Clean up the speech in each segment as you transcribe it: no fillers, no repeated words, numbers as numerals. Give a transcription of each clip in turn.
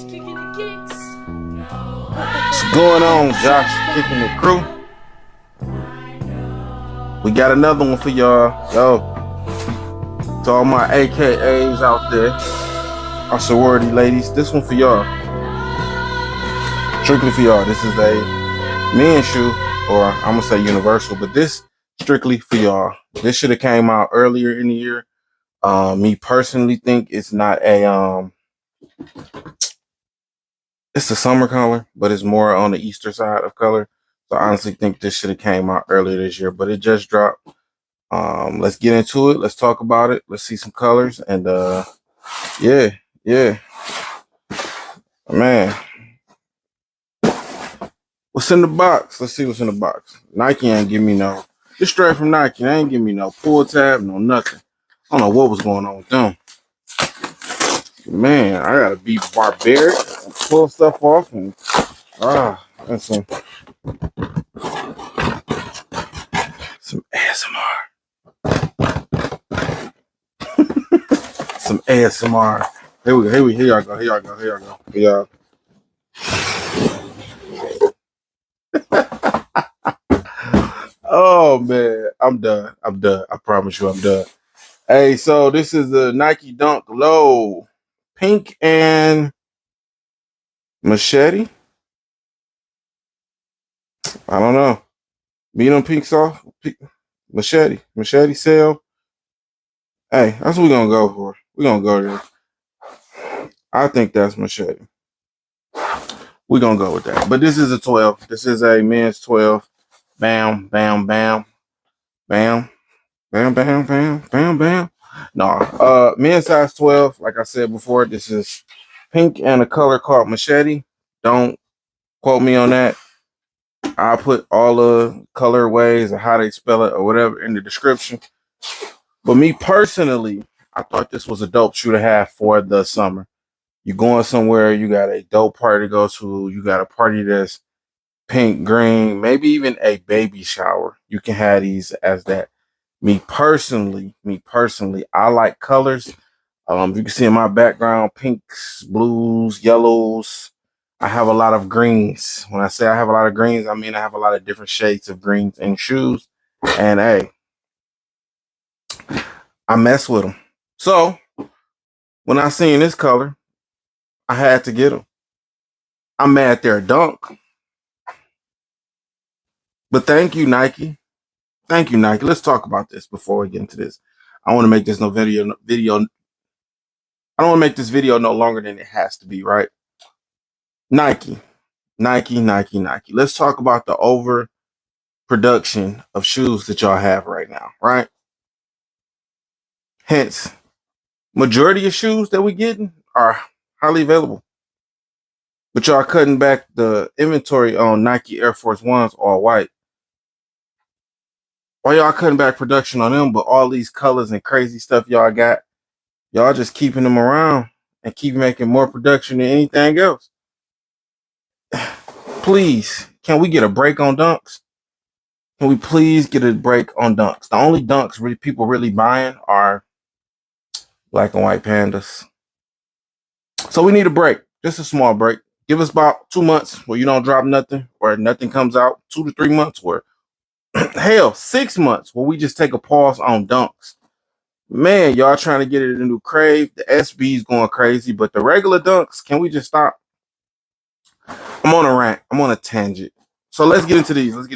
What's going on, Josh Kicking the Crew? We got another one for y'all. Yo, to all my AKAs out there, our sorority ladies, this one for y'all. Strictly for y'all. This is a men's shoe, or I'm gonna say universal, but this strictly for y'all. This should have came out earlier in the year. Me personally think it's not a it's a summer color, but it's more on the Easter side of color. So I honestly think this should have came out earlier this year, but it just dropped. Let's get into it. Let's talk about it. Let's see some colors, and yeah, man. What's in the box? Let's see what's in the box. Nike ain't give me no. It's straight from Nike. They ain't give me no pull tab, no nothing. I don't know what was going on with them. Man, I gotta be barbaric and pull stuff off, and that's some ASMR. Some ASMR. Here y'all go. Here y'all. Oh man, I'm done. I promise you I'm done. Hey, so this is the Nike Dunk Low. Pink and machete. I don't know. Medium pink soft. Machete sale. Hey, that's what we're gonna go for. We're gonna go there. I think that's machete. We're gonna go with that. But this is a 12. This is a men's 12. Bam, bam, bam, bam, bam, bam, bam, bam, bam. No, men's size 12. Like I said before, this is pink and a color called machete. Don't quote me on that. I'll put all the colorways or how they spell it or whatever in the description. But me personally, I thought this was a dope shoe to have for the summer. You're going somewhere, you got a dope party to go to, you got a party that's pink, green, maybe even a baby shower. You can have these as that. Me personally, I like colors. You can see in my background, pinks, blues, yellows. I have a lot of greens. When I say I have a lot of greens, I mean I have a lot of different shades of greens in shoes. And hey, I mess with them. So when I seen this color, I had to get them. I'm mad they're a dunk. But thank you, Nike. Thank you, Nike. Let's talk about this before we get into this. I want to make this video. I don't want to make this video no longer than it has to be, right? Nike. Let's talk about the overproduction of shoes that y'all have right now, right? Hence, majority of shoes that we getting are highly available. But y'all cutting back the inventory on Nike Air Force Ones all white. Why y'all cutting back production on them, but all these colors and crazy stuff y'all got, y'all just keeping them around and keep making more production than anything else? Please, can we get a break on dunks? Can we please get a break on dunks? The only dunks people really buying are black and white pandas. So we need a break, just a small break. Give us about 2 months where you don't drop nothing, or nothing comes out. 2 to 3 months, where hell, 6 months where we just take a pause on dunks. Man, y'all trying to get it into crave. The SB's going crazy, but the regular dunks, can we just stop? I'm on a rant. I'm on a tangent. So let's get into these. I'm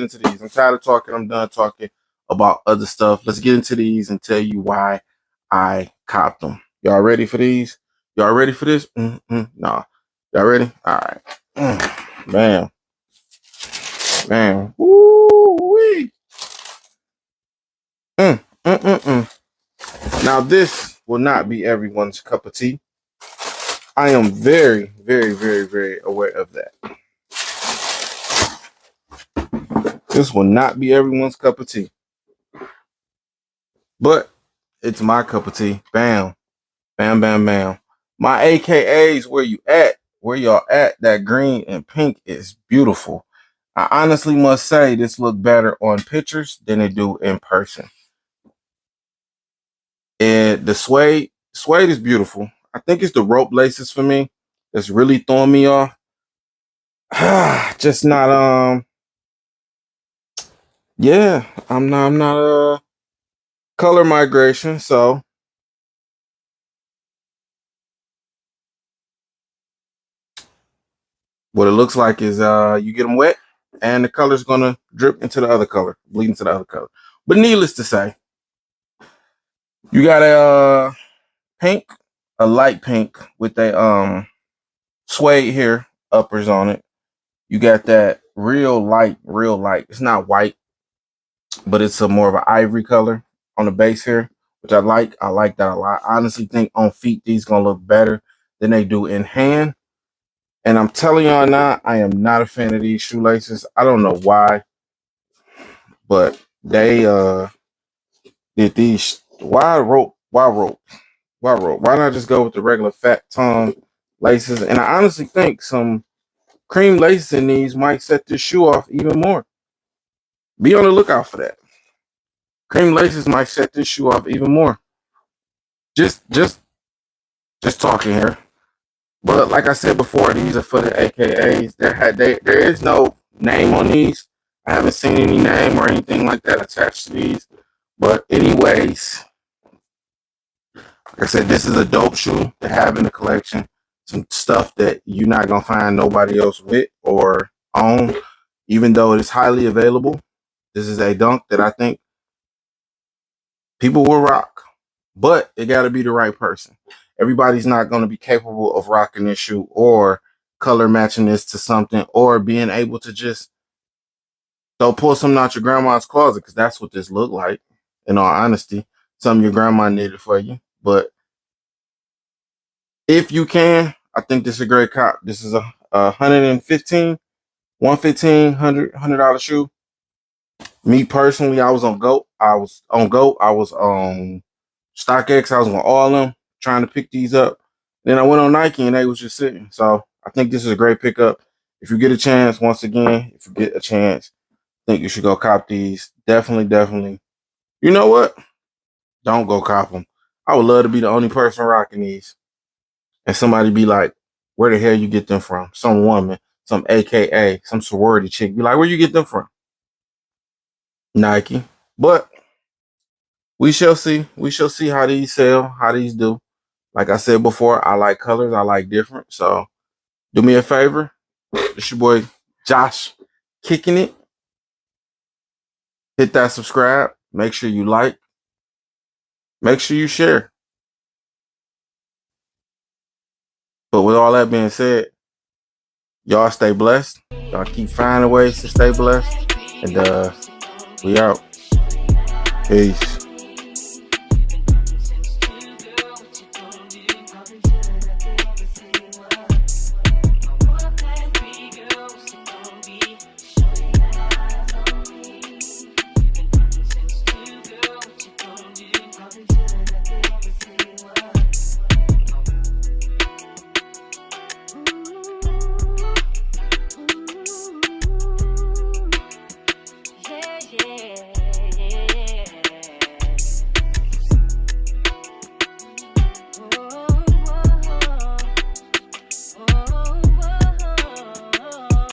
tired of talking. I'm done talking about other stuff. Let's get into these and tell you why I copped them. Y'all ready for these? Y'all ready for this? Nah. Y'all ready? All right. Bam. Woo-wee. Now, this will not be everyone's cup of tea. I am very, very, very, very aware of that. This will not be everyone's cup of tea. But it's my cup of tea. Bam. Bam, bam, bam. My AKAs, where you at? Where y'all at? That green and pink is beautiful. I honestly must say this look better on pictures than it do in person. And the suede is beautiful. I think it's the rope laces for me. that's really throwing me off. Just not yeah, I'm not color migration. So what it looks like is you get them wet and the color's gonna drip into the other color, bleed into the other color. But needless to say, you got a pink, a light pink with a suede here uppers on it. You got that real light, real light. It's not white, but it's a more of an ivory color on the base here, which I like. I like that a lot. I honestly think on feet these gonna look better than they do in hand. And I'm telling y'all now, I am not a fan of these shoelaces. I don't know why, but they did these. Why rope? Why rope? Why rope? Why not just go with the regular fat tongue laces? And I honestly think some cream laces in these might set this shoe off even more. Be on the lookout for that. Cream laces might set this shoe off even more. Just talking here. But like I said before, these are for the AKAs. There is no name on these. I haven't seen any name or anything like that attached to these. But anyways, like I said, this is a dope shoe to have in the collection. Some stuff that you're not gonna find nobody else with or own, even though it is highly available. This is a dunk that I think people will rock, but it got to be the right person. Everybody's not going to be capable of rocking this shoe or color matching this to something or being able to just pull something out your grandma's closet, because that's what this looked like, in all honesty. Something your grandma knitted for you. But if you can, I think this is a great cop. This is a $115, $100 shoe. Me personally, I was on GOAT. I was on StockX. I was on all of them trying to pick these up. Then I went on Nike and they was just sitting. So I think this is a great pickup. If you get a chance, once again, if you get a chance, I think you should go cop these. Definitely, definitely. You know what? Don't go cop them. I would love to be the only person rocking these. And somebody be like, where the hell you get them from? Some woman, some AKA, some sorority chick. Be like, where you get them from? Nike. But we shall see. We shall see how these sell, how these do. Like I said before, I like colors. I like different. So do me a favor. It's your boy Josh kicking it. Hit that subscribe. Make sure you like. Make sure you share. But with all that being said, y'all stay blessed. Y'all keep finding ways to stay blessed. And we out. Peace.